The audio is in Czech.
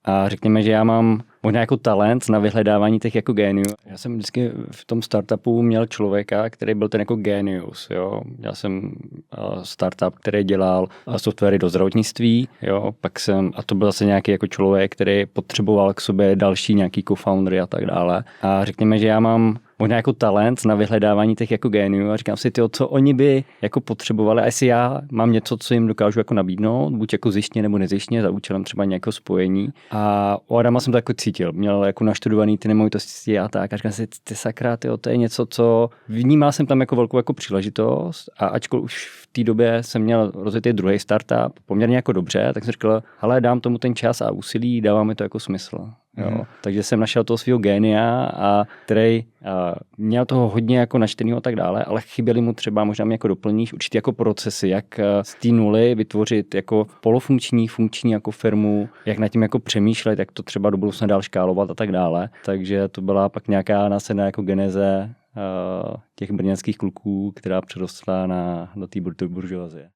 A řekněme, že já mám možná jako talent na vyhledávání těch jako géniů. Já jsem vždycky v tom startupu měl člověka, který byl ten jako génius. Jo. Já jsem startup, který dělal softwary do zdravotnictví. Jo. A to byl zase nějaký jako člověk, který potřeboval k sobě další nějaký co-foundery a tak dále. A řekněme, že já mám možná jako talent na vyhledávání těch jako géniů a říkám si, co oni by jako potřebovali, a jestli já mám něco, co jim dokážu jako nabídnout, buď jako zjištně nebo nezjištně, za účelem třeba nějakého spojení. A u Adama jsem to jako cítil, měl jako naštudovaný ty nemovitosti a tak. A říkám si, ty sakra, to je něco, co vnímal jsem tam jako velkou jako příležitost, a ačkoliv už v té době jsem měl rozjetý druhý startup poměrně jako dobře, tak jsem říkal, hele, dám tomu ten čas a úsilí, dává mi to jako smysl. Jo. Takže jsem našel toho svého génia, který měl toho hodně jako načtenýho a tak dále, ale chyběly mu třeba, možná mi jako doplníš, určitě jako procesy, jak z té nuly vytvořit jako polofunkční, funkční jako firmu, jak nad tím jako přemýšlet, jak to třeba do budoucna dál škálovat a tak dále. Takže to byla pak nějaká následná jako geneze těch brněnských kluků, která přerostla do té buržoazie.